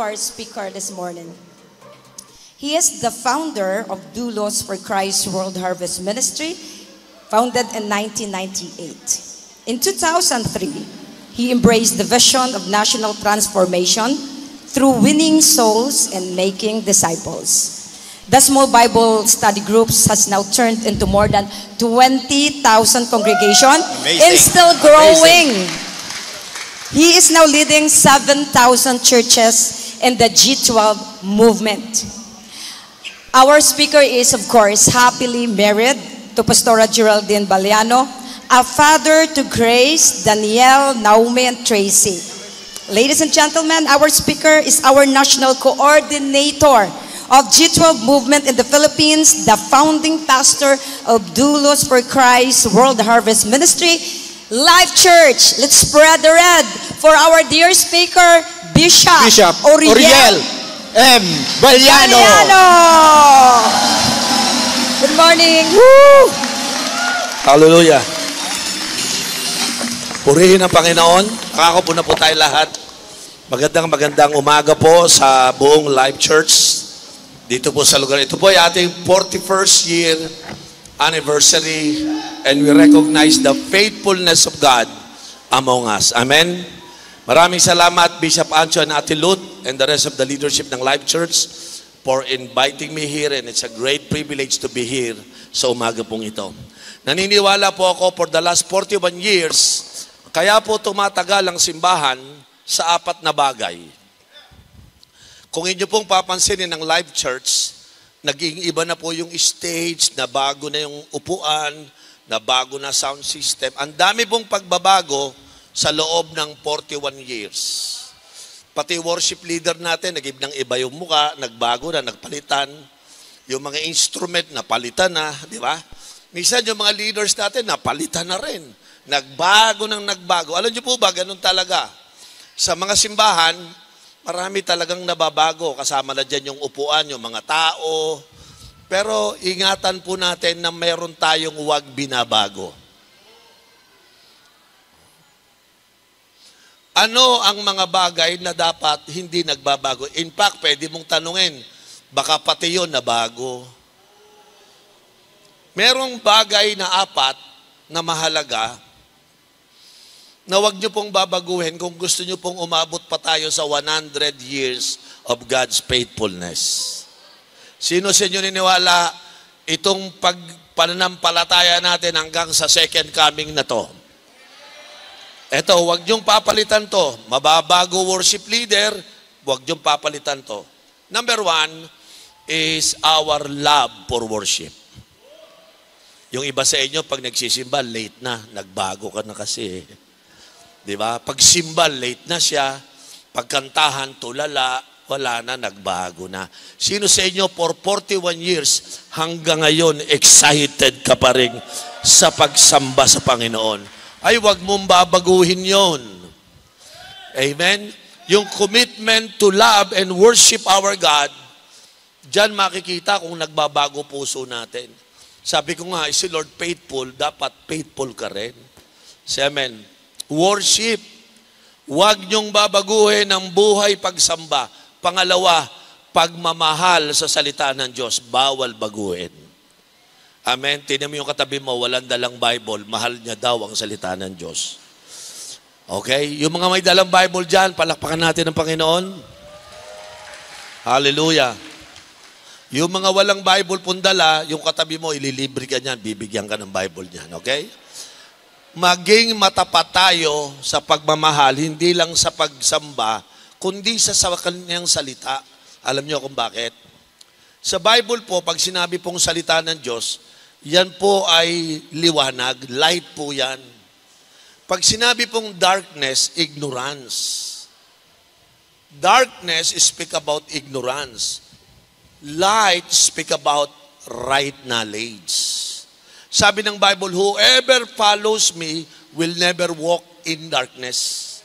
our speaker this morning. He is the founder of Doulos for Christ World Harvest Ministry, founded in 1998. In 2003, he embraced the vision of national transformation through winning souls and making disciples. The small Bible study groups has now turned into more than 20,000 congregation and still growing. He is now leading 7,000 churches in the G12 movement. Our speaker is, of course, happily married to Pastora Geraldine Baliano, a father to Grace, Danielle, Naomi, and Tracy. Ladies and gentlemen, our speaker is our national coordinator of G12 movement in the Philippines, the founding pastor of Doulos for Christ World Harvest Ministry, Life Church. Let's spread the red for our dear speaker, Bishop Oriel M. Baliano. Good morning. Woo! Hallelujah. Purihin ang Panginoon. Kakaupo na po tayo lahat. Magandang umaga po sa buong Life Church. Dito po sa lugar. Ito po ay ating 41st year anniversary and we recognize the faithfulness of God among us. Amen. Maraming salamat Bishop Ancho and Ate Lut and the rest of the leadership ng Life Church for inviting me here, and it's a great privilege to be here sa umaga pong ito. Naniniwala po ako for the last 41 years, kaya po tumatagal ang simbahan sa apat na bagay. Kung inyo pong papansinin ng Life Church, naging iba na po yung stage, na bago na yung upuan, na bago na sound system. Ang dami pong pagbabago sa loob ng 41 years. Pati worship leader natin, naging ng iba yung muka, nagbago na, nagpalitan. Yung mga instrument, napalitan na, di ba? Minsan yung mga leaders natin, napalitan na rin. Nagbago. Alam niyo po ba, ganun talaga. Sa mga simbahan, marami talagang nababago. Kasama na dyan yung upuan, yung mga tao. Pero ingatan po natin na meron tayong huwag binabago. Ano ang mga bagay na dapat hindi nagbabago? In fact, pwede mong tanungin, baka pati yun nabago. Merong bagay na apat na mahalaga na huwag nyo pong babaguhin kung gusto nyo pong umabot pa tayo sa 100 years of God's faithfulness. Sino sa inyo niniwala itong pananampalataya natin hanggang sa second coming na to? Eto, huwag nyong papalitan to. Mababago worship leader, huwag nyong papalitan to. Number 1 is our love for worship. Yung iba sa inyo, pag nagsisimba, late na. Nagbago ka na kasi. Diba? Pag simba, late na siya. Pagkantahan, tulala, wala na, nagbago na. Sino sa inyo, for 41 years, hanggang ngayon, excited ka pa rin sa pagsamba sa Panginoon? Ay, wag mong babaguhin yon. Amen? Yung commitment to love and worship our God, dyan makikita kung nagbabago puso natin. Sabi ko nga, si Lord faithful, dapat faithful ka rin. Amen. Worship. Huwag niyong babaguhin ang buhay pagsamba. Pangalawa, pagmamahal sa salita ng Diyos, bawal baguhin. Amen. Tingnan mo yung katabi mo, walang dalang Bible, mahal niya daw ang salita ng Diyos. Okay? Yung mga may dalang Bible dyan, palakpakan natin ng Panginoon. Hallelujah. Yung mga walang Bible pundala, yung katabi mo, ililibre ka niyan, bibigyan ka ng Bible niyan. Okay? Maging matapat tayo sa pagmamahal, hindi lang sa pagsamba, kundi sa kanyang salita. Alam niyo kung bakit? Sa Bible po, pag sinabi pong salita ng Diyos, yan po ay liwanag, light po yan. Pag sinabi pong darkness, ignorance. Darkness speak about ignorance. Light speak about right knowledge. Sabi ng Bible, whoever follows me will never walk in darkness.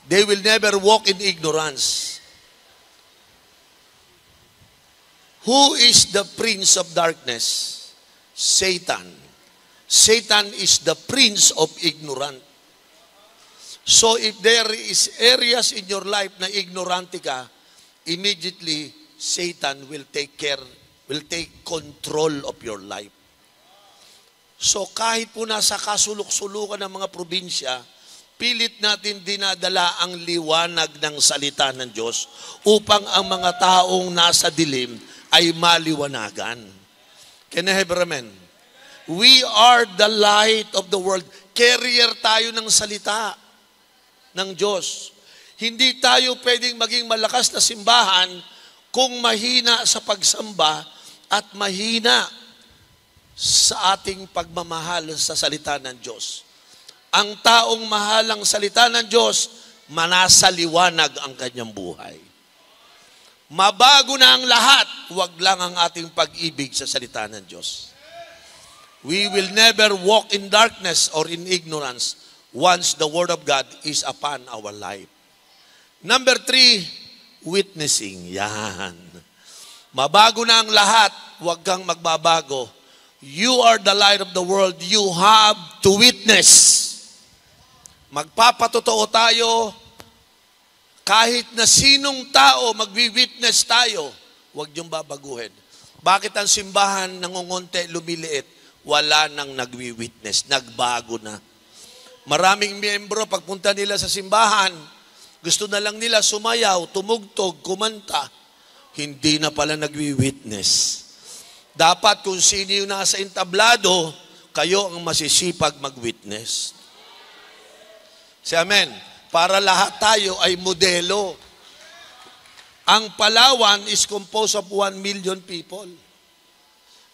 They will never walk in ignorance. Who is the prince of darkness? Satan. Satan is the prince of ignorance. So if there is areas in your life na ignorante ka, immediately Satan will take control of your life. So kahit po nasa kasulok-sulukan ng mga probinsya, pilit natin dinadala ang liwanag ng salita ng Diyos upang ang mga taong nasa dilim ay maliwanagan. Can I have amen? We are the light of the world. Carrier tayo ng salita ng Diyos. Hindi tayo pwedeng maging malakas na simbahan kung mahina sa pagsamba at mahina sa ating pagmamahal sa salita ng Diyos. Ang taong mahal ang salita ng Diyos, manasa liwanag ang kanyang buhay. Mabago na ang lahat, wag lang ang ating pag-ibig sa salita ng Diyos. We will never walk in darkness or in ignorance once the Word of God is upon our life. Number 3, witnessing. Yan. Mabago na ang lahat, wag kang magbabago. You are the light of the world. You have to witness. Magpapatotoo tayo, kahit na sinong tao, magwi-witness tayo, huwag niyong babaguhin. Bakit ang simbahan nangungunti, lumiliit? Wala nang nagwi-witness, nagbago na. Maraming miyembro, pagpunta nila sa simbahan, gusto na lang nila sumayaw, tumugtog, kumanta. Hindi na pala nagwi-witness. Dapat kung sino yung nasa entablado, kayo ang masisipag mag-witness. Si amen. Para lahat tayo ay modelo. Ang Palawan is composed of 1 million people.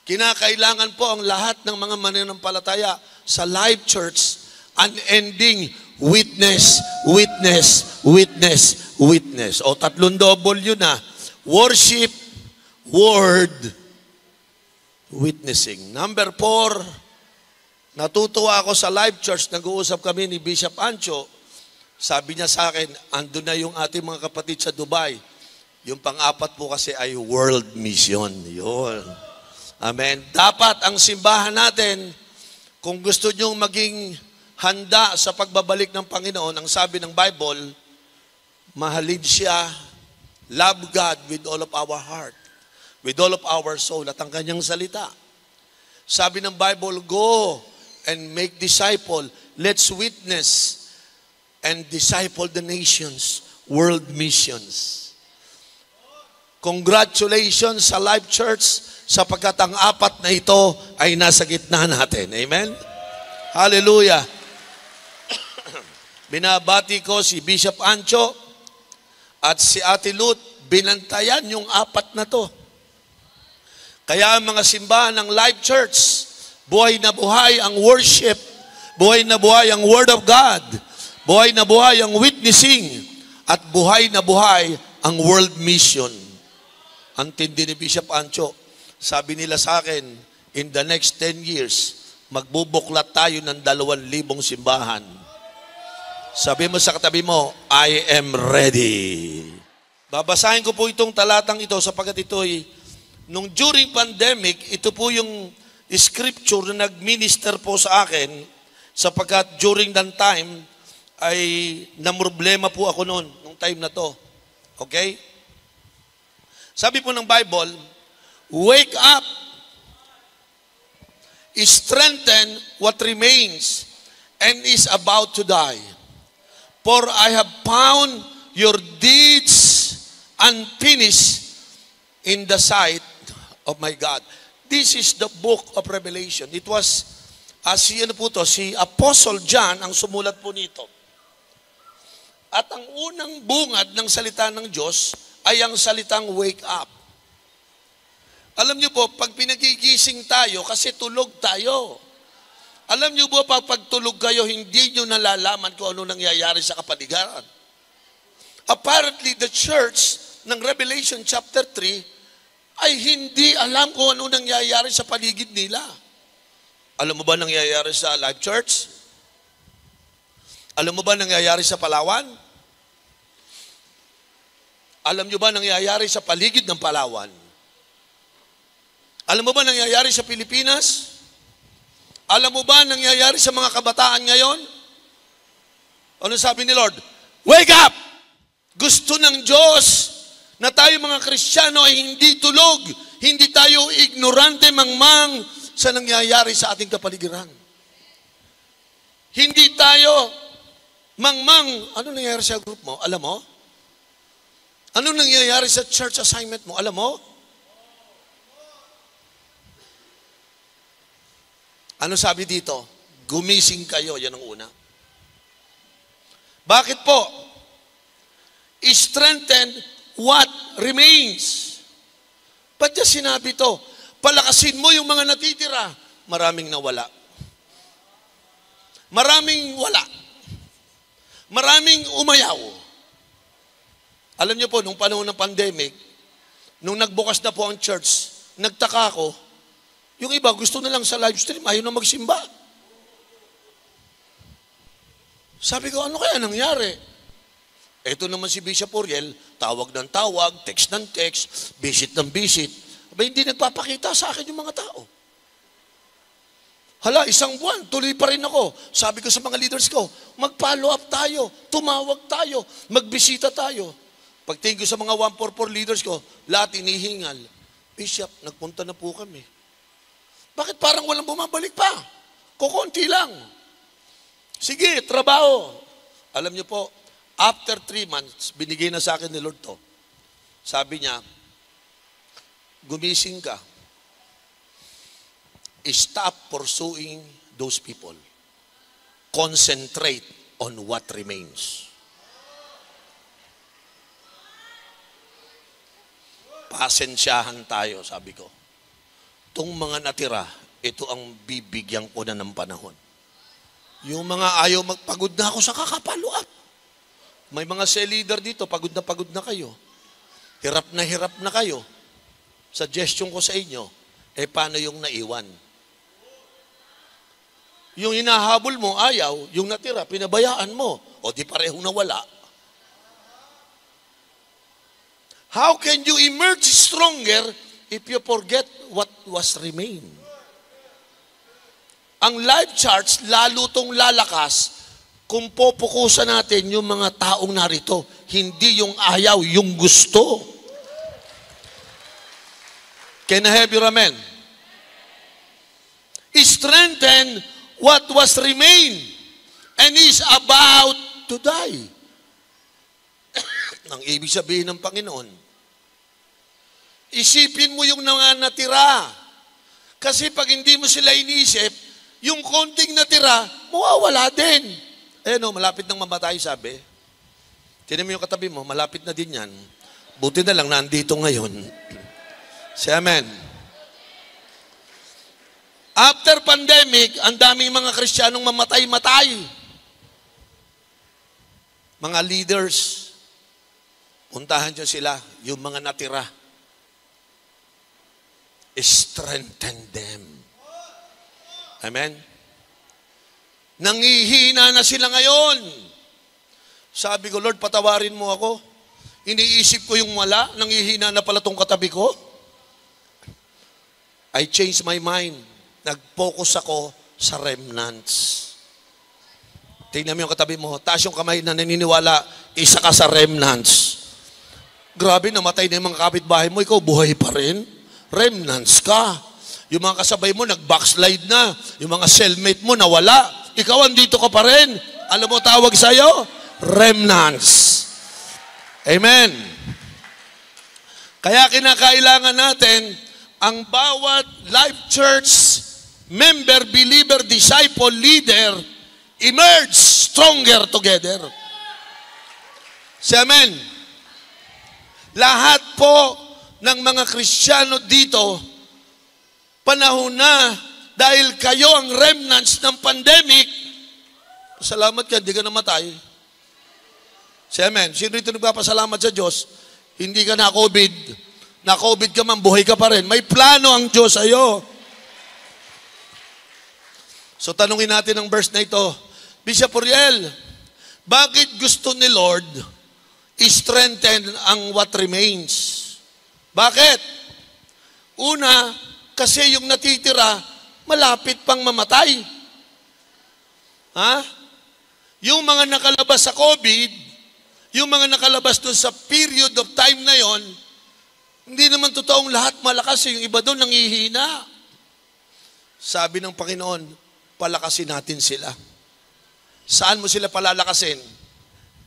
Kinakailangan po ang lahat ng mga mananampalataya sa Life Church, unending witness, witness, witness, witness. O 3 W na. Worship, word, witnessing. Number 4, natutuwa ako sa Life Church, nag-uusap kami ni Bishop Ancho. Sabi niya sa akin, andun na yung ating mga kapatid sa Dubai. Yung pang-4 po kasi ay world mission. Yun. Amen. Dapat ang simbahan natin, kung gusto nyong maging handa sa pagbabalik ng Panginoon, ang sabi ng Bible, mahalin siya, love God with all of our heart, with all of our soul, at ang kanyang salita. Sabi ng Bible, go and make disciple. Let's witness and disciple the nations, world missions. Congratulations sa Life Church sapagkat ang 4 na ito ay nasa gitna natin. Amen? Hallelujah. Binabati ko si Bishop Ancho at si Ate Lut, binantayan yung 4 na to. Kaya ang mga simbahan ng Life Church, buhay na buhay ang worship, buhay na buhay ang Word of God, buhay na buhay ang witnessing, at buhay na buhay ang world mission. Ang tindi ni Bishop Ancho, sabi nila sa akin, in the next 10 years, magbubuklat tayo ng 2,000 simbahan. Sabi mo sa katabi mo, I am ready. Babasahin ko po itong talatang ito sapagkat ito'y, nung during pandemic, ito po yung scripture na nag-minister po sa akin sapagkat during that time, ay namroblema po ako noon, nung time na to. Okay? Sabi po ng Bible, wake up, strengthen what remains and is about to die. For I have found your deeds unfinished in the sight of my God. This is the book of Revelation. It was, si Apostle John ang sumulat po nito. At ang unang bungad ng salita ng Diyos ay ang salitang wake up. Alam niyo po, pag pinagigising tayo, kasi tulog tayo. Alam niyo po, pag tulog kayo, hindi niyo nalalaman kung ano nangyayari sa kapaligiran. Apparently, the church ng Revelation chapter 3 ay hindi alam kung ano nangyayari sa paligid nila. Alam mo ba nangyayari sa Life Church? Alam mo ba nangyayari sa Palawan? Alam niyo ba nangyayari sa paligid ng Palawan? Alam mo ba nangyayari sa Pilipinas? Alam mo ba nangyayari sa mga kabataan ngayon? Ano sabi ni Lord? Wake up! Gusto ng Diyos na tayo mga Kristiyano ay hindi tulog, hindi tayo ignorante mangmang sa nangyayari sa ating kapaligiran. Hindi tayo mangmang, ano nangyayari sa group mo? Alam mo? Ano nangyayari sa church assignment mo? Alam mo? Ano sabi dito? Gumising kayo, yan ang una. Bakit po? Strengthen what remains. Ba't niya sinabi to? Palakasin mo yung mga natitira. Maraming nawala. Maraming wala. Maraming umayaw. Alam niyo po, nung panahon ng pandemic, nung nagbukas na po ang church, nagtaka ako, yung iba gusto na lang sa live stream, ayaw na magsimba. Sabi ko, ano kaya nangyari? Ito naman si Bishop Oriel, tawag ng tawag, text ng text, visit ng visit. Aba, hindi nagpapakita sa akin yung mga tao. Hala, isang buwan, tuloy pa rin ako. Sabi ko sa mga leaders ko, mag-follow up tayo, tumawag tayo, magbisita tayo. Pagtingin ko sa mga 144 leaders ko, lahat inihingal. Bishop, nagpunta na po kami. Bakit parang walang bumabalik pa? Kukunti lang. Sige, trabaho. Alam niyo po, after 3 months, binigay na sa akin ni Lord to. Sabi niya, gumising ka. Stop pursuing those people. Concentrate on what remains. Pasensyahan tayo, sabi ko. Itong mga natira, ito ang bibigyan ko na ng panahon. Yung mga ayaw magpagod na ako sa kakapalo up. May mga cell leader dito, pagod na kayo. Hirap na kayo. Suggestion ko sa inyo, paano yung naiwan? Yung hinahabol mo, ayaw, yung natira, pinabayaan mo, o di parehong nawala. How can you emerge stronger if you forget what was remain? Ang life charts, lalo tong lalakas kung pupukusan natin yung mga taong narito. Hindi yung ayaw, yung gusto. Can I have your amen? Strengthen what was remain and is about to die. Ang ibig sabihin ng Panginoon, isipin mo yung mga natira. Kasi pag hindi mo sila inisip, yung konting natira, mawawala din. Malapit nang mamatay, sabi. Tinan mo yung katabi mo, malapit na din yan. Buti na lang, nandito ngayon. Say amen. After pandemic, ang daming mga Kristiyanong mamatay-matay. Mga leaders, puntahan nyo sila, yung mga natira. Strengthen them. Amen? Nangihina na sila ngayon. Sabi ko, Lord, patawarin mo ako. Iniisip ko yung wala, nangihina na pala tong katabi ko. I changed my mind. Nag-focus ako sa remnants. Tingnan mo yung katabi mo, taas yung kamay na naniniwala, isa ka sa remnants. Grabe, namatay na yung mga kapitbahay mo, ikaw buhay pa rin. Remnants ka. Yung mga kasabay mo, nag-backslide na. Yung mga cellmate mo, nawala. Ikaw, andito ka pa rin. Alam mo, tawag sa'yo? Remnants. Amen. Kaya kinakailangan natin, ang bawat life church member, believer, disciple, leader, emerge stronger together. Say amen. Lahat po ng mga Kristiyano dito, panahon na dahil kayo ang remnants ng pandemic, salamat ka, hindi ka namatay. Say amen. Sino rito nagpapasalamat sa Diyos? Hindi ka na-COVID. Na-COVID ka man, buhay ka pa rin. May plano ang Diyos sa'yo. So tanungin natin ang verse na ito. Bishop Oriel, bakit gusto ni Lord i-strengthen ang what remains? Bakit? Una, kasi yung natitira, malapit pang mamatay. Ha? Yung mga nakalabas sa COVID, Yung mga nakalabas doon sa period of time na yon, hindi naman totoong lahat malakas. Yung iba doon nangihina. Sabi ng Panginoon, palakasin natin sila. Saan mo sila palalakasin?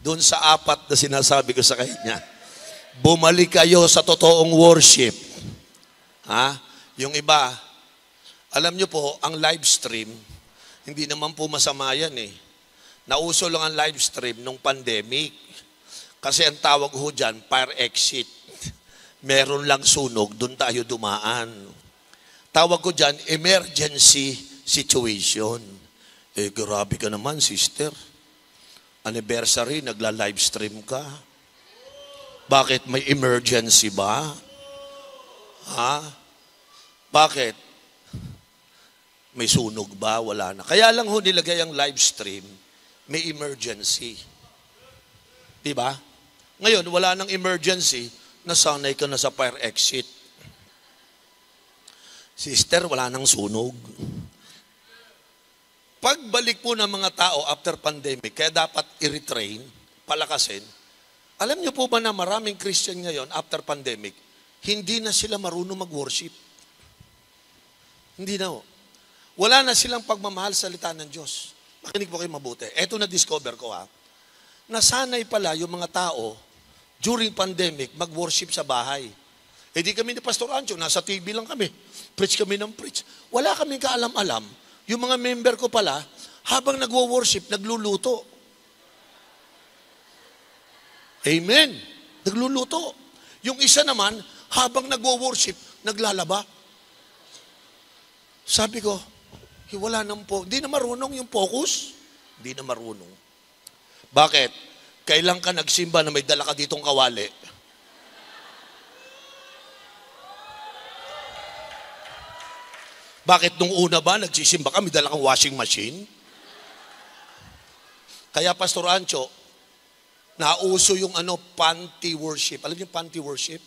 Doon sa apat na sinasabi ko sa kanya. Bumalik kayo sa totoong worship. Ha? Yung iba, alam nyo po, ang live stream, hindi naman po masama yan eh. Nauso lang ang live stream nung pandemic. Kasi ang tawag ho dyan, fire exit. Meron lang sunog, doon tayo dumaan. Tawag ko dyan, emergency situation. Eh, grabe ka naman, sister. Anniversary, nagla-live stream ka. Bakit? May emergency ba? Ha? Bakit? May sunog ba? Wala na. Kaya lang ho nilagay ang live stream, may emergency. Diba? Ngayon, wala nang emergency, nasanay ka na sa fire exit. Sister, wala nang sunog. Pagbalik po ng mga tao after pandemic, kaya dapat i-retrain, palakasin. Alam niyo po ba na maraming Christian ngayon after pandemic, hindi na sila marunong mag-worship? Hindi na ho. Wala na silang pagmamahal sa salita ng Diyos. Makinig po kayo mabuti. Ito na-discover ko ha. Nasanay pala yung mga tao during pandemic mag-worship sa bahay. Eh di kami ni Pastor Ancho, nasa TV lang kami. Preach kami ng preach. Wala kaming kaalam-alam. Yung mga member ko pala, habang nagwo-worship, nagluluto. Amen. Nagluluto. Yung isa naman, habang nagwo-worship, naglalaba. Sabi ko, wala nang po. Hindi na marunong yung focus. Hindi na marunong. Bakit? Kailan ka nagsimba na may dala ka ditong kawali? Bakit nung una ba, nagsisimba ka, may dala kang washing machine? Kaya Pastor Ancho, nauso yung panty worship. Alam niyo yung panty worship?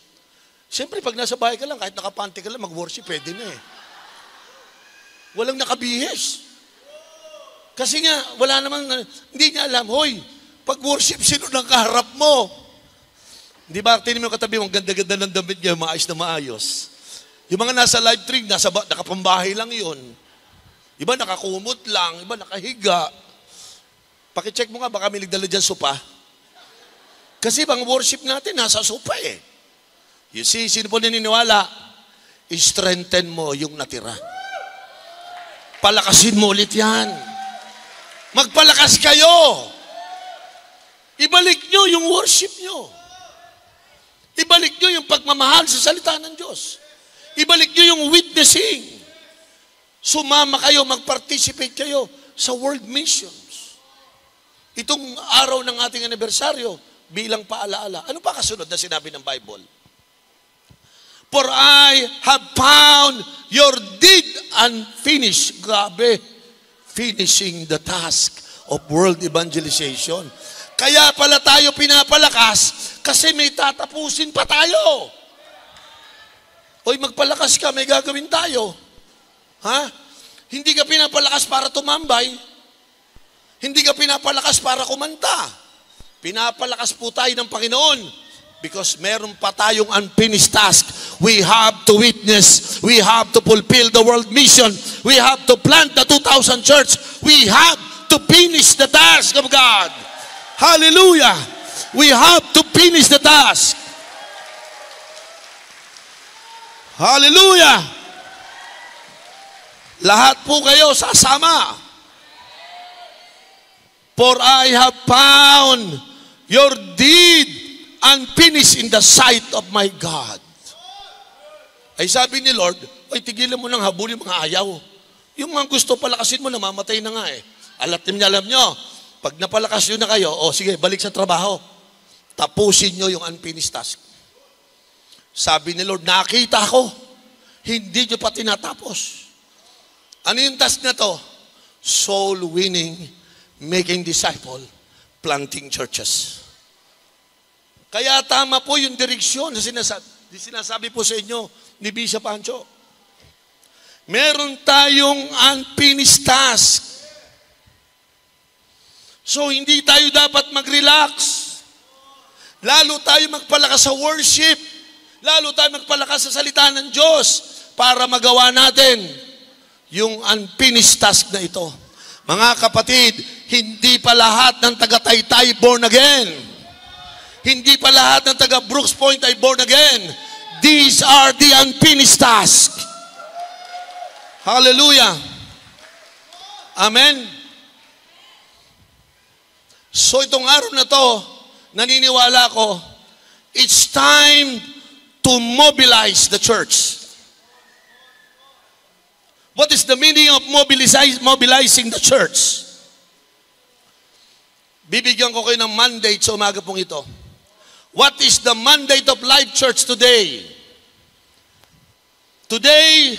Siyempre, pag nasa bahay ka lang, kahit nakapanty ka lang, mag-worship, pwede na eh. Walang nakabihis. Kasi nga, wala namang, hindi niya alam, hoy, pag-worship, sino nang kaharap mo? Di ba, tinin mo yung katabi mo, ang ganda-ganda ng damit niya, maayos na maayos. Yung mga nasa live stream, nakapambahay lang yun. Iba nakakumot lang, iba nakahiga. Pakicheck mo nga, baka may nagdala dyan sopa. Kasi bang worship natin, nasa sopa eh. You see, sino po naniniwala? I-strengthen mo yung natira. Palakasin mo ulit yan. Magpalakas kayo. Ibalik nyo yung worship nyo. Ibalik nyo yung pagmamahal sa salita ng Diyos. Ibalik nyo yung witnessing. Sumama kayo, mag-participate kayo sa world missions. Itong araw ng ating anibersaryo, bilang paalaala. Ano pa kasunod na sinabi ng Bible? For I have found your deed unfinished. Grabe. Finishing the task of world evangelization. Kaya pala tayo pinapalakas kasi may tatapusin pa tayo. Hoy, magpalakas ka, may gagawin tayo. Ha? Hindi ka pinapalakas para tumambay. Hindi ka pinapalakas para kumanta. Pinapalakas po tayo ng Panginoon because meron pa tayong unfinished task. We have to witness. We have to fulfill the world mission. We have to plant the 2,000 church. We have to finish the task of God. Hallelujah! We have to finish the task. Hallelujah! Lahat po kayo sasama. For I have found your deed unfinished in the sight of my God. Ay sabi ni Lord, ay tigilan mo nang habulin mga ayaw. Yung mga gusto palakasin mo, namamatay na nga eh. Alam nyo, pag napalakas nyo na kayo, sige, balik sa trabaho. Tapusin nyo yung unfinished task. Sabi ni Lord, nakita ko, hindi nyo pa tinatapos. Ano yung task na to? Soul winning, making disciple, planting churches. Kaya tama po yung direksyon na sinasabi po sa inyo ni Bishop Ancho. Meron tayong unfinished task. So, hindi tayo dapat mag-relax. Lalo tayo magpalakas sa worship. Lalo tayo magpalakas sa salita ng Diyos para magawa natin yung unfinished task na ito. Mga kapatid, hindi pa lahat ng taga-Taytay born again. Hindi pa lahat ng taga-Brooks Point ay born again. These are the unfinished tasks. Hallelujah. Amen. So itong araw na to, naniniwala ko, it's time to mobilize the church. What is the meaning of mobilizing the church? Bibigyan ko kayo ng mandate sa umaga pong ito. What is the mandate of Life Church today? Today,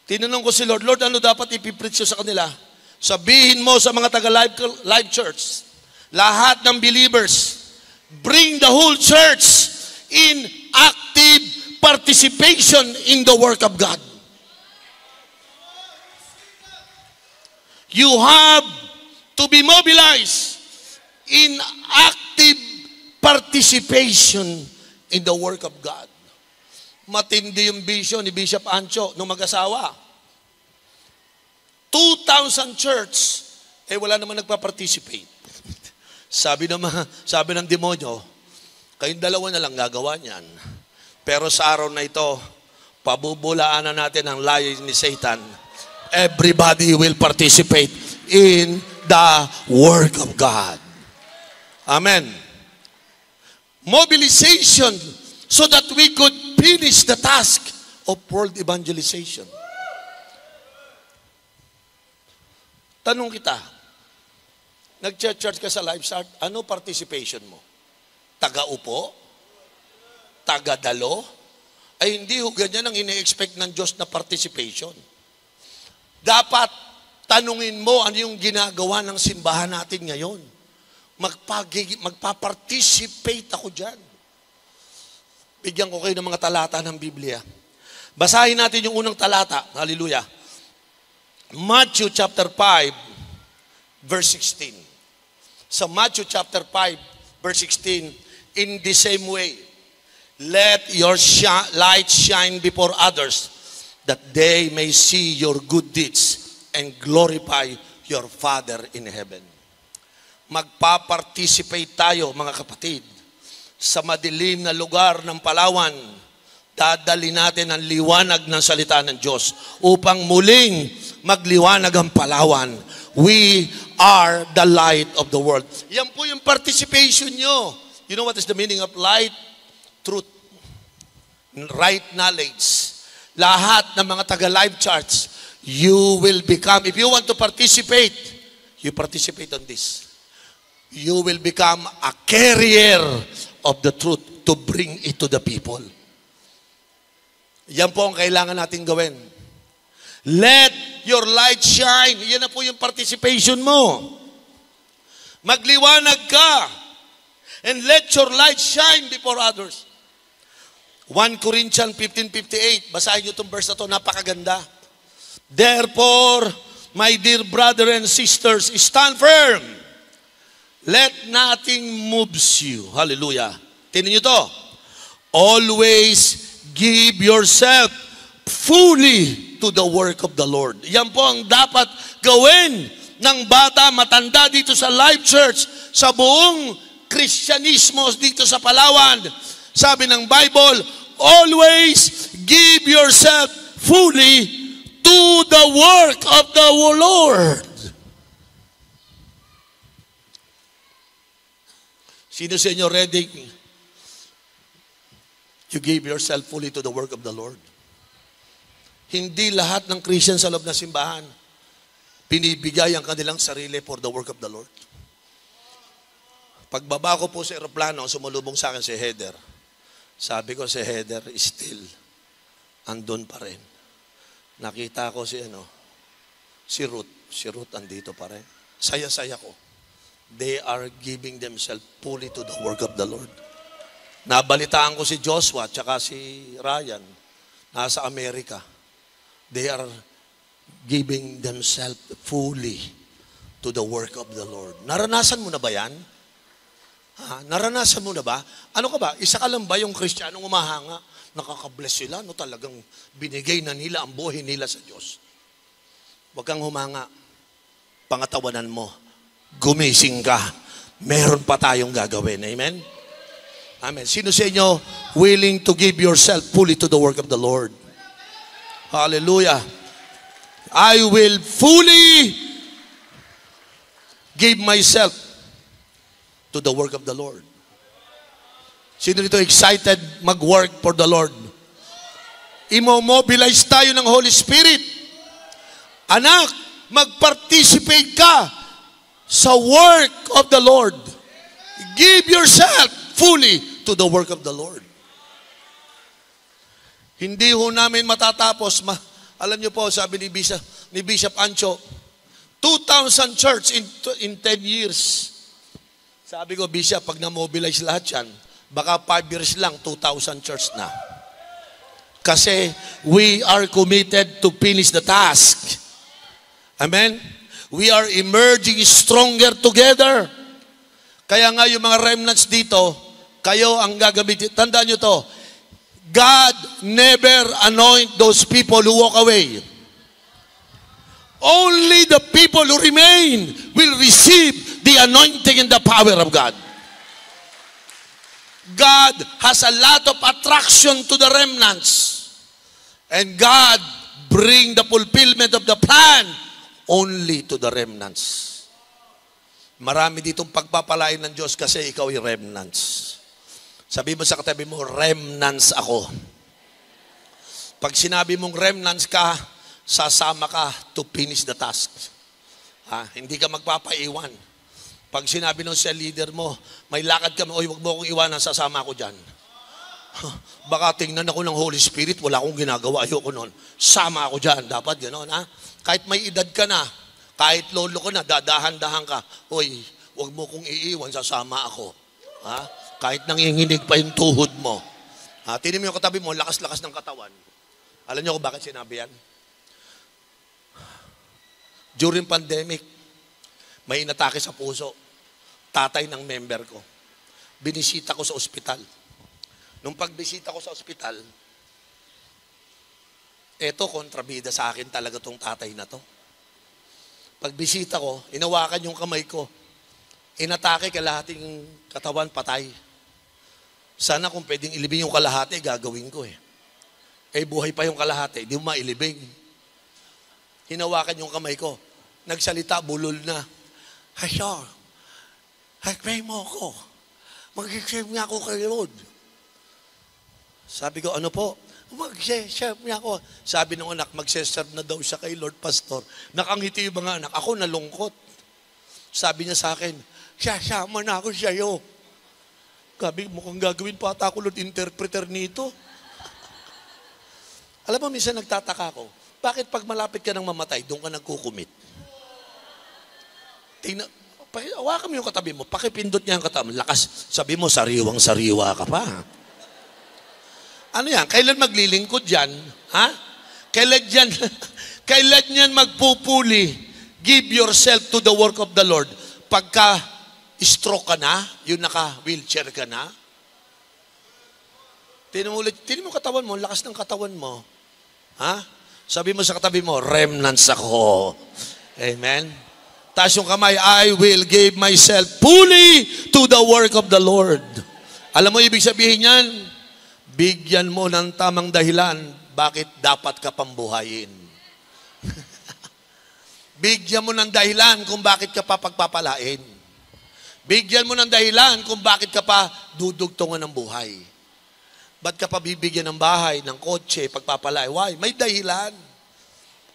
tinanong ko si Lord, Lord, ano dapat ipipreach sa kanila? Sabihin mo sa mga taga-Life Church, lahat ng believers, bring the whole church in active participation in the work of God. You have to be mobilized in active participation in the work of God. Matindi yung vision ni Bishop Ancho nung mag-asawa. 2,000 church, wala naman nagpa-participate. Sabi ng demonyo, kayong dalawa na lang gagawa niyan. Pero sa araw na ito, pabubulaan na natin ang layo ni Satan. Everybody will participate in the work of God. Amen. Mobilization so that we could finish the task of world evangelization. Tanong kita, nag-church ka sa Life Start, ano participation mo? Taga-upo? Taga-dalo? Ay hindi ho ganyan ang ine-expect ng Diyos na participation. Dapat tanungin mo ano yung ginagawa ng simbahan natin ngayon. Magpa-participate ako dyan. Bigyan ko kayo ng mga talata ng Biblia. Basahin natin yung unang talata. Hallelujah. Matthew chapter 5, verse 16. Sa Matthew chapter 5, verse 16, in the same way, let your light shine before others, that they may see your good deeds and glorify your Father in heaven. Magpa-participate tayo, mga kapatid, sa madilim na lugar ng Palawan. Dadali natin ang liwanag ng salita ng Diyos upang muling magliwanag ang Palawan. We are the light of the world. Yan po yung participation nyo. You know what is the meaning of light? Truth. Right knowledge. Lahat ng mga taga-Life Church, you will become, if you want to participate, you participate on this. You will become a carrier of the truth to bring it to the people. Yan po ang kailangan natin gawin. Let your light shine. Yan na po yung participation mo. Magliwanag ka. And let your light shine before others. 1 Corinthians 15:58. Basahin nyo itong verse na ito. Napakaganda. Therefore, my dear brother and sisters, stand firm. Let nothing moves you. Hallelujah. Tingnan nyo to. Always give yourself fully to the work of the Lord. Yan po ang dapat gawin ng bata, matanda dito sa Life Church, sa buong Kristyanismo dito sa Palawan. Sabi ng Bible, always give yourself fully to the work of the Lord. Sino sa inyo ready to give yourself fully to the work of the Lord? Hindi lahat ng Christian sa loob ng simbahan pinibigay ang kanilang sarili for the work of the Lord. Pagbaba ko po sa aeroplano, sumulubong sa akin si Heather. Sabi ko si Heather, still, andun pa rin. Nakita ko si Ruth. Si Ruth andito pa rin. Saya-saya ko. They are giving themselves fully to the work of the Lord. Nabalitaan ko si Joshua at si Ryan. Nasa Amerika. They are giving themselves fully to the work of the Lord. Naranasan mo na ba yan? Naranasan mo na ba? Ano ka ba? Isa ka lang ba yung Kristiyanong umahanga? Nakaka-bless sila, no? Talagang binigay na nila ang buhay nila sa Diyos. Huwag kang humanga. Pangatawanan mo. Gumising ka. Meron pa tayong gagawin. Amen? Amen. Sino sa inyo willing to give yourself fully to the work of the Lord? Hallelujah. I will fully give myself to the work of the Lord. Sino dito excited mag-work for the Lord? Imo-mobilize tayo ng Holy Spirit. Anak, mag-participate ka sa work of the Lord. Give yourself fully to the work of the Lord. Hindi ho namin matatapos. Alam niyo po, sabi ni Bishop Ancho, 2,000 church in 10 years. Sabi ko, Bishop, pag na-mobilize lahat yan, baka 5 years lang, 2,000 church na. Kasi we are committed to finish the task. Amen? We are emerging stronger together. Kaya nga yung mga remnants dito, kayo ang gagamitin. Tandaan nyo to, God never anoint those people who walk away. Only the people who remain will receive the anointing and the power of God. God has a lot of attraction to the remnants. And God bring the fulfillment of the plan only to the remnants. Marami ditong pagpapalain ng Diyos kasi ikaw ay remnants. Sabi mo sa katabi mo, remnants ako. Pag sinabi mong remnants ka, sasama ka to finish the task. Hindi ka magpapaiwan. Pag sinabi ng cell leader mo, may lakad ka, oy, wag mo akong iwanan, sasama ako dyan. Baka tingnan ako ng Holy Spirit, wala akong ginagawa, ayoko nun. Sama ako dyan, dapat gano'n. Kahit may edad ka na, kahit lolo ko na, dadahan-dahan ka, oy, wag mo kong iiwan, sasama ako. Kahit nanginginig pa yung tuhod mo. Tinin mo yung katabi mo, lakas-lakas ng katawan. Alam niyo kung bakit sinabi yan? During pandemic, may inatake sa puso. Tatay ng member ko. Binisita ko sa ospital. Nung pagbisita ko sa ospital, eto, kontrabida sa akin talaga tong tatay na to. Pagbisita ko, inawakan yung kamay ko. Inatake kalahating katawan, patay. Sana kung pwedeng ilibing yung kalahati, gagawin ko eh. Buhay pa yung kalahati, di mo mailibing. Hinawakan yung kamay ko. Nagsalita, bulol na. Pastor, pray mo ako. Mag-serve niya ako kay Lord. Sabi ko, ano po? Mag-serve niya ako. Sabi ng anak, mag-serve na daw siya kay Lord, Pastor. Nakangiti yung mga anak. Ako nalungkot. Sabi niya sa akin, sasama na ako sa'yo. Sabi, mukhang gagawin pa ata ako, Lord, interpreter nito. Alam mo, minsan nagtataka ko, bakit pag malapit ka ng mamatay, doon ka nagkukumit? Tingnan, hawakan mo yung katabi mo, pakipindot niya ang katabi mo, lakas, sabi mo, sariwang-sariwa ka pa. Ano yan? Kailan maglilingkod yan? Kailan yan magpupuli? Give yourself to the work of the Lord. Pagka stroke ka na, yung naka-wheelchair ka na, tinan mo katawan mo, lakas ng katawan mo. Sabi mo sa katabi mo, remnants ako. Amen? Taas yung kamay, I will give myself fully to the work of the Lord. Alam mo ibig sabihin yan? Bigyan mo ng tamang dahilan bakit dapat ka pambuhayin. Bigyan mo ng dahilan kung bakit ka pa pagpapalain. Bigyan mo ng dahilan kung bakit ka pa dudugtungan ng buhay. Ba't ka pa bibigyan ng bahay, ng kotse, pagpapalay? Why? May dahilan.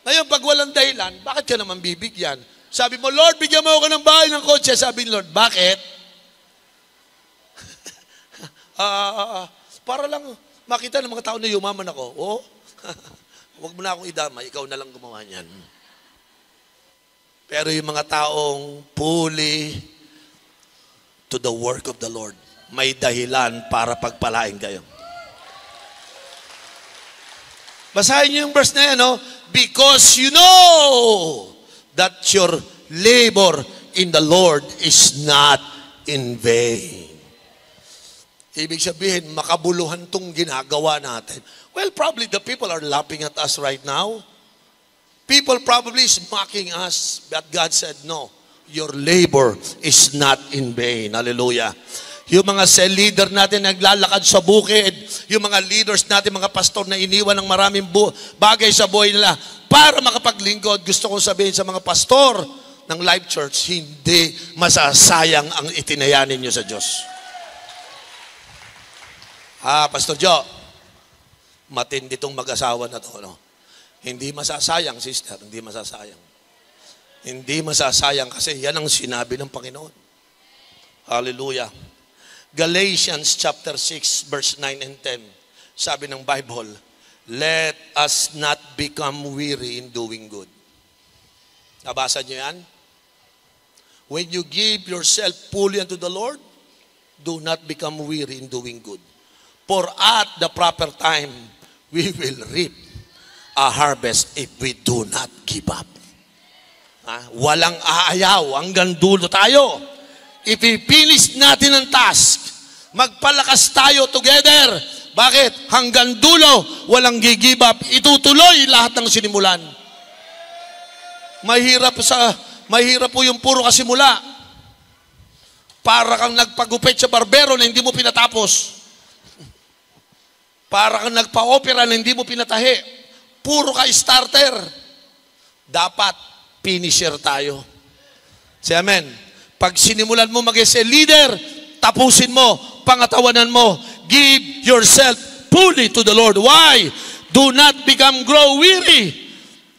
Ngayon, pag walang dahilan, bakit ka naman bibigyan? Sabi mo, Lord, bigyan mo ako ng bahay, ng kotse. Sabi ni Lord, bakit? Para lang makita ng mga tao na yumaman ako. Huwag mo na akong idama, ikaw na lang gumawa niyan. Pero yung mga taong fully to the work of the Lord, may dahilan para pagpalain kayo. Basahin niyo yung verse na yan, no? Because you know that your labor in the Lord is not in vain. Ibig sabihin, makabuluhan tong ginagawa natin. Well, probably the people are laughing at us right now. People probably is mocking us. But God said, no, your labor is not in vain. Hallelujah. Yung mga cell leader natin naglalakad sa bukid, yung mga leaders natin, mga pastor na iniwan ng maraming bagay sa buhay nila para makapaglingkod, gusto kong sabihin sa mga pastor ng Life Church, hindi masasayang ang itinayanin nyo sa Diyos. Pastor Joe, matindi tong mag-asawa na to. No? Hindi masasayang, sister, hindi masasayang. Hindi masasayang kasi yan ang sinabi ng Panginoon. Hallelujah. Galatians chapter 6, verse 9 and 10. Sabi ng Bible, let us not become weary in doing good. Nabasa niyo yan? When you give yourself fully unto the Lord, do not become weary in doing good. For at the proper time, we will reap a harvest if we do not give up. Walang aayaw, hanggang dulo tayo. Ipipinish natin ang task. Magpalakas tayo together. Bakit? Hanggang dulo, walang give up. Itutuloy lahat ng sinimulan. Mahirap po yung puro kasimula. Para kang nagpagupit sa barbero na hindi mo pinatapos. Para kang nagpa-opera na hindi mo pinatahi. Puro ka starter. Dapat finisher tayo. Say amen. Pag sinimulan mo mag-isa leader, tapusin mo, pangatawanan mo. Give yourself fully to the Lord. Why? Do not grow weary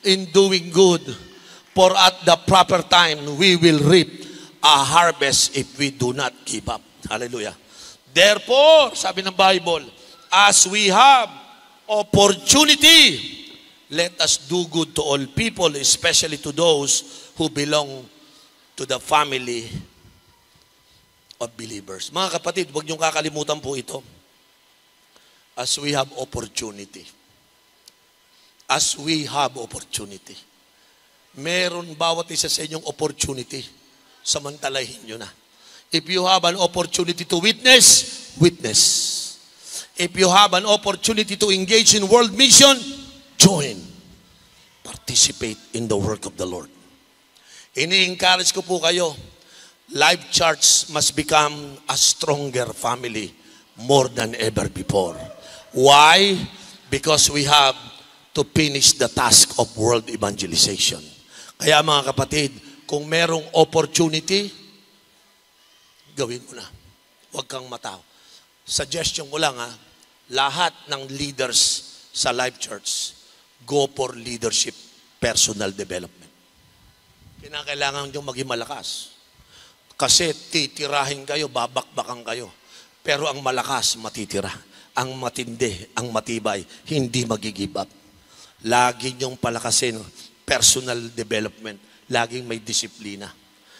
in doing good. For at the proper time, we will reap a harvest if we do not give up. Hallelujah. Therefore, sabi ng Bible, as we have opportunity, let us do good to all people, especially to those who belong to the family of believers. Mga kapatid, huwag niyong kakalimutan po ito. As we have opportunity. As we have opportunity. Meron bawat isa sa inyong opportunity. Samantalahin nyo na. If you have an opportunity to witness, witness. If you have an opportunity to engage in world mission, join. Participate in the work of the Lord. Ini-encourage ko po kayo, Life Church must become a stronger family more than ever before. Why? Because we have to finish the task of world evangelization. Kaya mga kapatid, kung merong opportunity, gawin mo na. Huwag kang mataw. Suggestion ko lang lahat ng leaders sa Life Church, go for leadership, personal development. Kinakailangan nyo maging malakas. Kasi titirahin kayo, babakbakan kayo. Pero ang malakas, matitira. Ang matindi, ang matibay, hindi mag-give up. Lagi nyong palakasin, personal development. Laging may disiplina.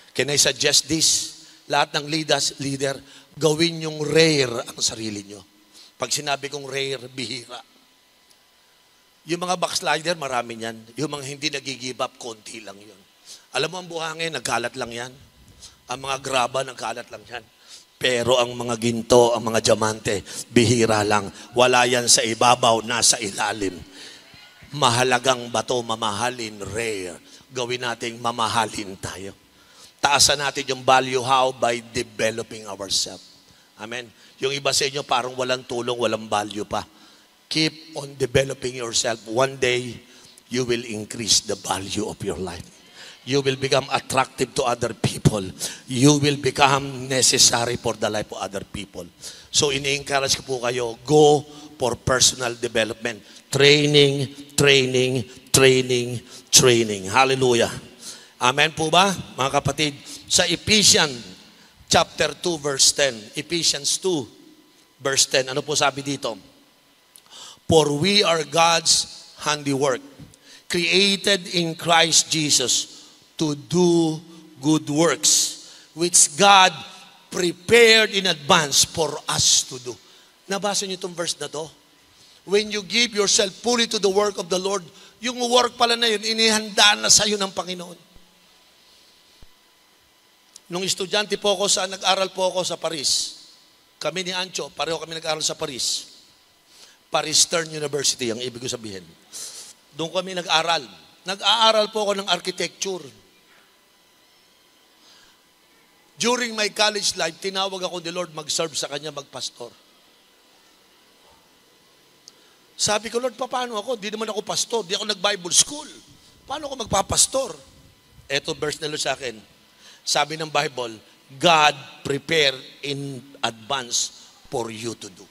Can I suggest this? Lahat ng leader, gawin yung rare ang sarili nyo. Pag sinabi kong rare, bihira. Yung mga backslider, marami yan. Yung mga hindi nag-give up, konti lang yun. Alam mo ang buhangin, nagkalat lang yan. Ang mga graba, nagkalat lang yan. Pero ang mga ginto, ang mga diamante, bihira lang. Wala yan sa ibabaw, nasa ilalim. Mahalagang bato, mamahalin, rare. Gawin nating mamahalin tayo. Taasan natin yung value how? By developing ourselves. Amen. Yung iba sa inyo parang walang tulong, walang value pa. Keep on developing yourself. One day, you will increase the value of your life. You will become attractive to other people. You will become necessary for the life of other people. So, ini-encourage ko po kayo, go for personal development. Training, training, training, training. Hallelujah. Amen po ba, mga kapatid? Sa Ephesians chapter 2, verse 10. Ephesians 2, verse 10. Ano po sabi dito? For we are God's handiwork, created in Christ Jesus to do good works, which God prepared in advance for us to do. Nabasa niyo itong verse na to? When you give yourself fully to the work of the Lord, yung work pala na yun, inihanda na sa'yo ng Panginoon. Nung estudyante po ako nag-aral po ako sa Paris, Kami ni Ancho, pareho kami nag-aaral sa Paris. Paris Stern University, ang ibig ko sabihin. Doon kami nag-aral. Nag-aaral po ako ng architecture. During my college life, tinawag ako ni Lord mag-serve sa Kanya, magpastor. Sabi ko, Lord, paano ako? Di naman ako pastor. Di ako nag-Bible school. Paano ako magpapastor? Eto verse na Lord sa akin. Sabi ng Bible, God prepare in advance for you to do.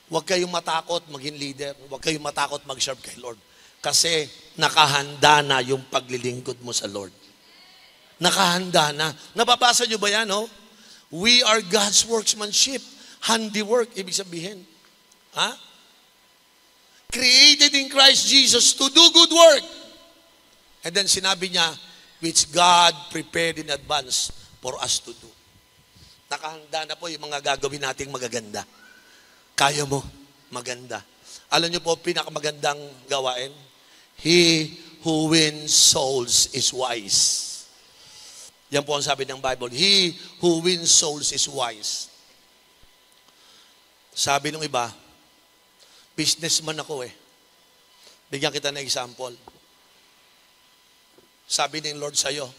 Huwag kayong matakot maging leader. Huwag kayong matakot mag-serve kay Lord. Kasi nakahanda na yung paglilingkod mo sa Lord. Nakahanda na. Nababasa nyo ba yan, no? We are God's workmanship. Handiwork, ibig sabihin. Ha? Created in Christ Jesus to do good work. And then sinabi niya, which God prepared in advance for us to do. Nakahanda na po yung mga gagawin nating magaganda. Kaya mo, maganda. Alam niyo po, pinakamagandang gawain? He who wins souls is wise. Yan po ang sabi ng Bible. He who wins souls is wise. Sabi ng iba, businessman ako eh. Bigyan kita ng example. Sabi ng Lord sa'yo,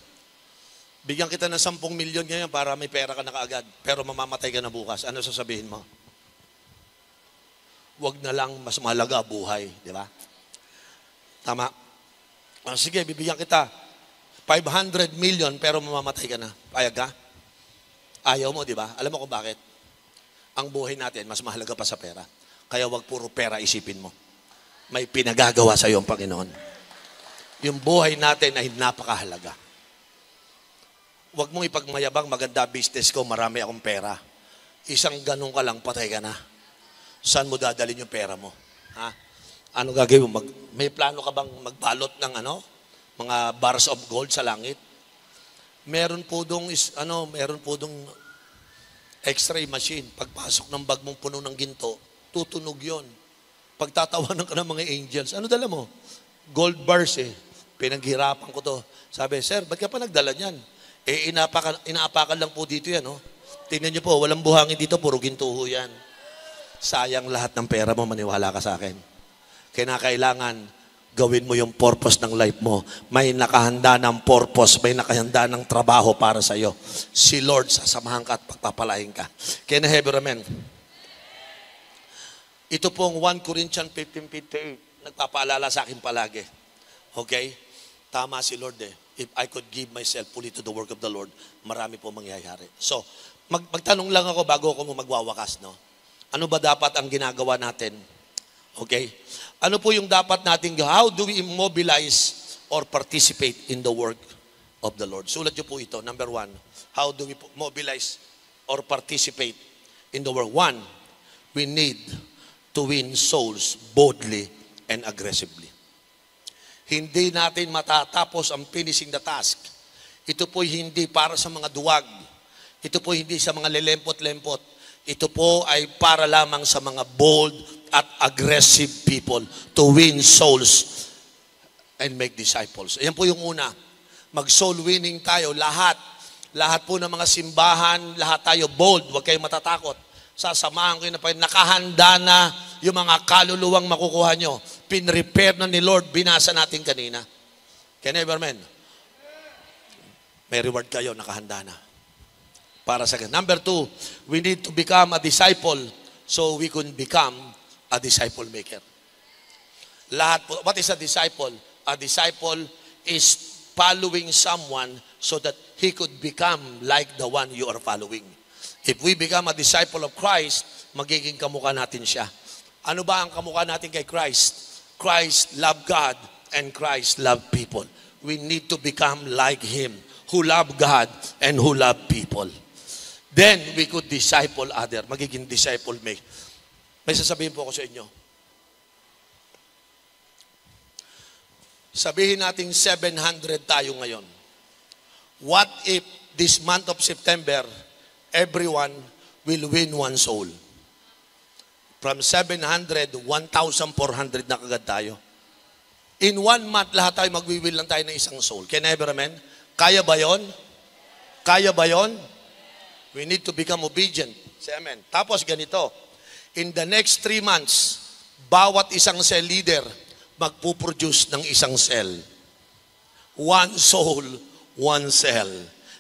bigyan kita ng 10 milyon ngayon para may pera ka na kaagad, pero mamamatay ka na bukas. Ano sasabihin mo? Huwag na lang, mas mahalaga buhay. Di ba? Tama. Sige, bibigyan kita 500 million pero mamamatay ka na. Payag ka? Ayaw mo, di ba? Alam mo kung bakit? Ang buhay natin, mas mahalaga pa sa pera. Kaya wag puro pera isipin mo. May pinagagawa sa iyo ang Panginoon. Yung buhay natin ay napakahalaga. Wag mong ipagmayabang, maganda business ko, marami akong pera. Isang ganun ka lang, patay ka na. Saan mo dadalhin yung pera mo? Ha? Ano gagawin mo? May plano ka bang magbalot ng mga bars of gold sa langit? Meron po dong X-ray machine. Pagpasok ng bag mong puno ng ginto, tutunog yon. Pagtatawanan ka ng mga angels, ano dala mo? Gold bars eh. Pinaghirapan ko to. Sabi, sir, ba't ka pa nagdala niyan? Eh, inaapakan lang po dito yan, no? Tingnan niyo po, walang buhangin dito, puro ginto ho yan. Sayang lahat ng pera mo, maniwala ka sa akin. Kailangan gawin mo yung purpose ng life mo. May nakahanda ng purpose, may nakahanda ng trabaho para sa iyo. Si Lord, sasamahan ka at pagpapalain ka. Can I have your amen? Ito pong 1 Corinthians 15:58, nagpapaalala sa akin palagi. Okay? Tama si Lord eh. If I could give myself fully to the work of the Lord, marami po mangyayari. So, magtanong lang ako bago ako magwawakas, no? Ano ba dapat ang ginagawa natin? Okay? Ano po yung dapat natin, how do we mobilize or participate in the work of the Lord? Sulat nyo po ito. Number 1, how do we mobilize or participate in the work? 1, we need to win souls boldly and aggressively. Hindi natin matatapos ang finishing the task. Ito po hindi para sa mga duwag. Ito po hindi sa mga lelempot-lempot. Ito po ay para lamang sa mga bold at aggressive people to win souls and make disciples. Ayan po yung una. Mag-soul winning tayo. Lahat po ng mga simbahan, lahat tayo bold. Huwag kayong matatakot. Sasamahan ko yun na nakahanda na yung mga kaluluwang makukuha nyo. Pinrepare na ni Lord, binasa natin kanina. Can I ever amen? May reward kayo, nakahanda na. Para sa Number 2, we need to become a disciple so we can become a disciple maker. What is a disciple? A disciple is following someone so that he could become like the one you are following. If we become a disciple of Christ, magiging kamukha natin siya. Ano ba ang kamukha natin kay Christ? Christ loved God and Christ loved people. We need to become like Him, who loved God and who loved people. Then we could disciple other. Magiging disciple make. May sasabihin po ako sa inyo. Sabihin natin 700 tayo ngayon. What if this month of September, everyone will win one soul? From 700, 1,400 na kagad tayo. In 1 month, lahat tayo magwiwil lang tayo ng isang soul. Can I ever amen? Kaya ba yon? Kaya ba yon? We need to become obedient. Say amen. Tapos ganito, in the next 3 months, bawat isang cell leader magpuproduce ng isang cell. 1 soul, 1 cell.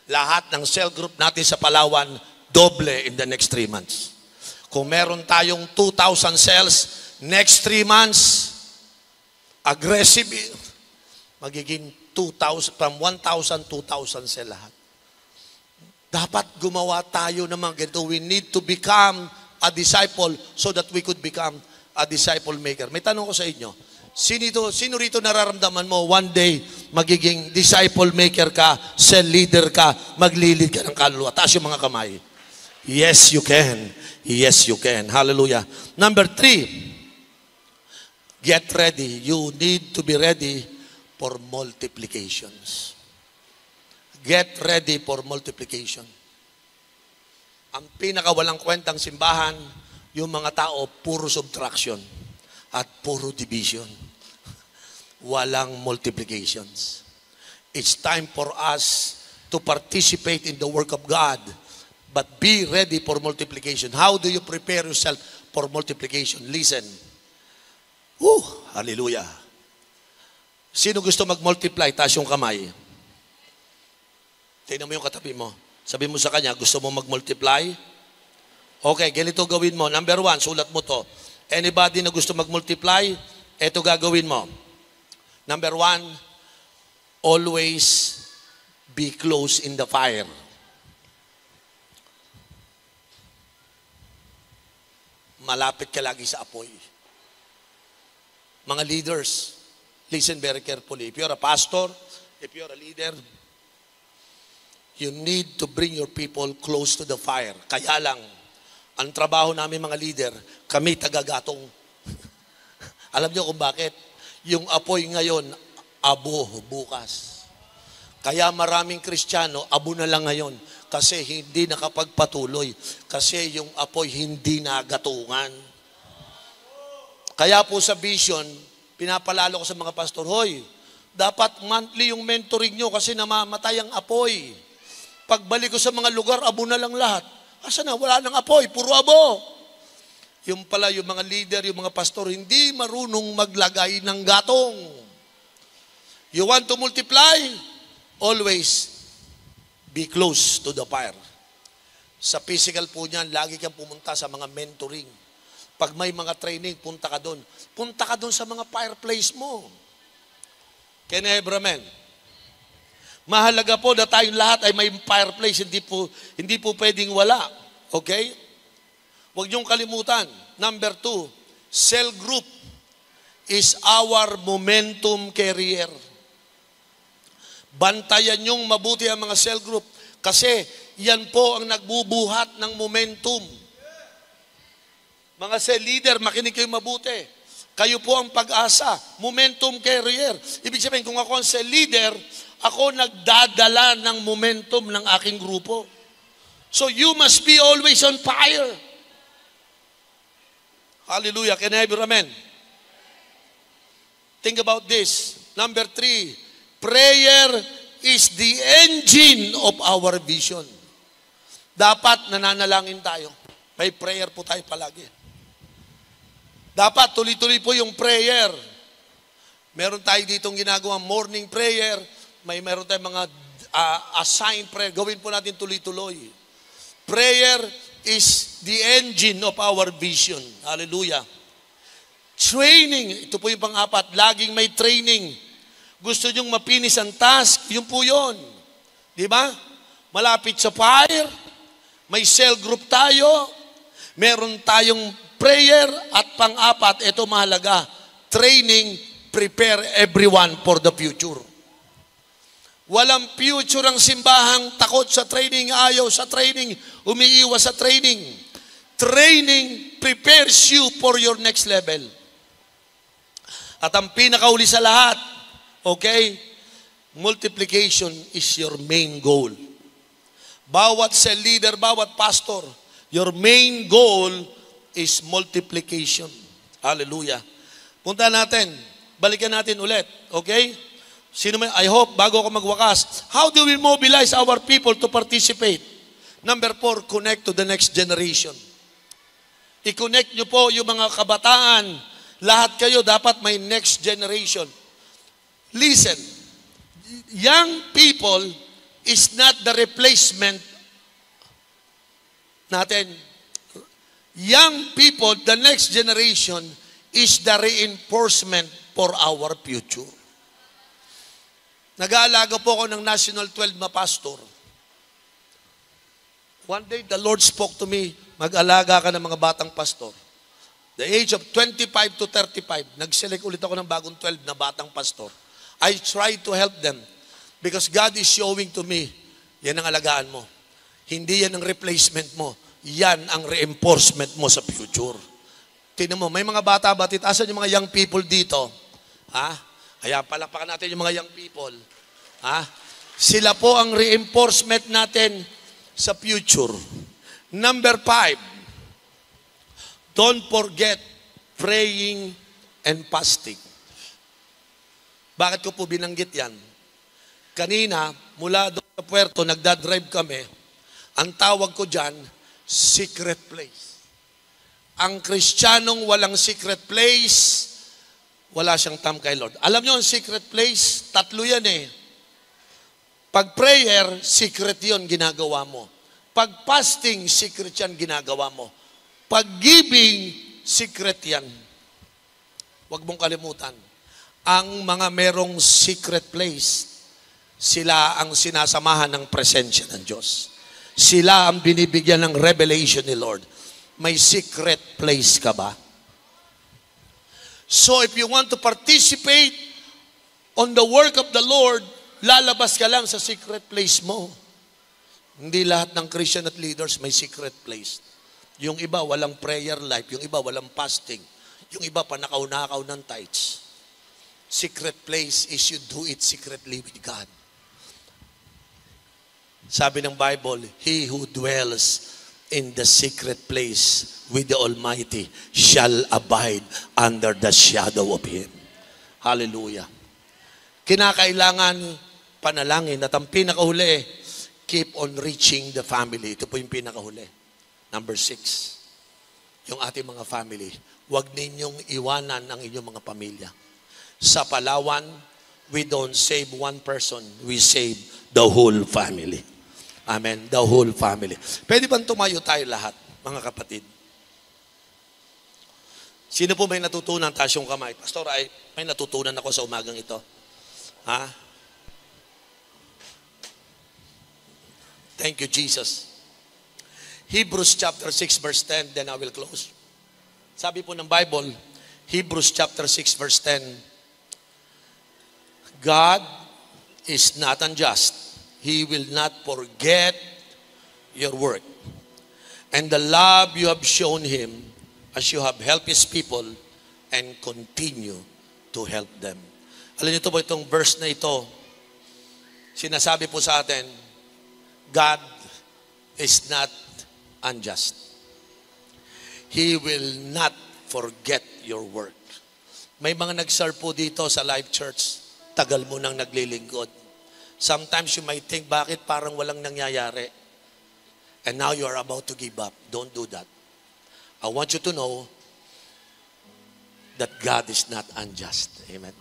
Lahat ng cell group natin sa Palawan, doble in the next 3 months. Kung meron tayong 2,000 cells, next 3 months, aggressive, magiging 2,000, from 1,000, 2,000 cell lahat. Dapat gumawa tayo ng mga ganito. We need to become a disciple so that we could become a disciple maker. May tanong ko sa inyo. Sino rito nararamdaman mo one day magiging disciple maker ka, cell leader ka, maglilid ka ng kaluluwa? Taas yung mga kamay. Yes, you can. Yes, you can. Hallelujah. Number 3, get ready. You need to be ready for multiplications. Get ready for multiplication. Ang pinakawalang kwentang simbahan, yung mga tao, puro subtraction at puro division. Walang multiplications. It's time for us to participate in the work of God, but be ready for multiplication. How do you prepare yourself for multiplication? Listen. Hallelujah. Sino gusto mag-multiply? Taas yung kamay. Tingnan mo yung katabi mo. Sabi mo sa kanya, gusto mo mag-multiply? Okay, ganito gawin mo. Number 1, sulat mo to. Anybody na gusto mag-multiply, eto gagawin mo. Number 1, always be close in the fire. Malapit ka lagi sa apoy. Mga leaders, listen very carefully. If you're a pastor, if you're a leader, you need to bring your people close to the fire. Kaya lang, ang trabaho namin mga leader, kami tagagatong. Alam niyo kung bakit? Yung apoy ngayon, abo bukas. Kaya maraming Kristiyano, abo na lang ngayon. Kasi hindi nakapagpatuloy. Kasi yung apoy hindi nagatungan. Kaya po sa vision, pinapalalo ko sa mga pastor, hoy, dapat monthly yung mentoring nyo kasi namamatay ang apoy. Pagbalik ko sa mga lugar, abo na lang lahat. Asa na? Wala nang apoy, puro abo. Yung pala, yung mga leader, yung mga pastor, hindi marunong maglagay ng gatong. You want to multiply? Always be close to the fire. Sa physical po niyan, lagi kang pumunta sa mga mentoring. Pag may mga training, punta ka doon. Punta ka doon sa mga fireplace mo. Can I have amen? Mahalaga po na tayong lahat ay may fireplace, hindi po pwedeng wala. Okay? Huwag niyong kalimutan. Number 2, cell group is our momentum carrier. Bantayan niyong mabuti ang mga cell group kasi yan po ang nagbubuhat ng momentum. Mga cell leader, makinig kayo mabuti. Kayo po ang pag-asa, momentum carrier. Ibig sabihin, kung ako ang cell leader, ako nagdadala ng momentum ng aking grupo. So you must be always on fire. Hallelujah. Can I have your amen? Think about this. Number 3, prayer is the engine of our vision. Dapat nananalangin tayo. May prayer po tayo palagi. Dapat tuloy-tuloy po yung prayer. Meron tayo ditong ginagawang morning prayer. Meron tayong mga assigned prayer. Gawin po natin tuloy-tuloy. Prayer is the engine of our vision. Hallelujah. Training. Ito po yung pang-4. Laging may training. Gusto nyong mapinis ang task, yun po yun. Di ba? Malapit sa fire. May cell group tayo. Meron tayong prayer. At pang-4, ito mahalaga. Training, prepare everyone for the future. Walang future ang simbahang takot sa training, ayaw sa training, umiiwas sa training. Training prepares you for your next level. At ang pinakauli sa lahat, okay, multiplication is your main goal. Bawat cell leader, bawat pastor, your main goal is multiplication. Hallelujah. Punta natin, balikan natin ulit, okay? I hope, bago ako magwakas, how do we mobilize our people to participate? Number 4, connect to the next generation. I-connect nyo po yung mga kabataan. Lahat kayo dapat may next generation. Listen, young people is not the replacement natin. Young people, the next generation, is the reinforcement for our future. Nag-aalaga po ako ng National 12 na pastor. One day, the Lord spoke to me, mag-alaga ka ng mga batang pastor. The age of 25 to 35, nag-select ulit ako ng bagong 12 na batang pastor. I try to help them because God is showing to me, yan ang alagaan mo. Hindi yan ang replacement mo. Yan ang reinforcement mo sa future. Tingnan mo, may mga bata ba? Asan yung mga young people dito? Ha? Kaya palakpakan natin yung mga young people. Ha? Sila po ang reinforcement natin sa future. Number 5, don't forget praying and fasting. Bakit ko po binanggit yan? Kanina, mula doon sa puerto, nagdadrive kami. Ang tawag ko dyan, secret place. Ang Kristiyanong walang secret place, wala siyang tam kay Lord. Alam niyo ang secret place? Tatlo yan eh. Pag prayer, secret yon ginagawa mo. Pag fasting, secret yan ginagawa mo. Pag giving, secret yan. Huwag mong kalimutan. Ang mga merong secret place, sila ang sinasamahan ng presensya ng Diyos. Sila ang binibigyan ng revelation ni Lord. May secret place ka ba? So if you want to participate on the work of the Lord, lalabas ka lang sa secret place mo. Hindi lahat ng Christian at leaders may secret place. Yung iba walang prayer life, yung iba walang fasting, yung iba panakaw-nakaw ng tithes. Secret place is you do it secretly with God. Sabi ng Bible, he who dwells in the secret place with the Almighty shall abide under the shadow of Him. Hallelujah. Kinakailangan panalangin at ang pinakahuli, keep on reaching the family. Ito po yung pinakahuli. Number 6, yung ating mga family. Huwag ninyong iwanan ang inyong mga pamilya. Sa Palawan, we don't save one person, we save the whole family. Amen. The whole family. Pwede bang tumayo tayo lahat, mga kapatid? Sino po may natutunan? Taas yung kamay. Pastor, may natutunan ako sa umagang ito. Ha? Thank you, Jesus. Hebrews chapter 6 verse 10, then I will close. Sabi po ng Bible, Hebrews chapter 6 verse 10, God is not unjust. He will not forget your work and the love you have shown Him as you have helped His people and continue to help them. Alam niyo po itong verse na ito, sinasabi po sa atin, God is not unjust. He will not forget your work. May mga nag-serve po dito sa Life Church, tagal mo nang naglilingkod. Sometimes you might think, bakit parang walang nangyayari? And now you are about to give up. Don't do that. I want you to know that God is not unjust. Amen.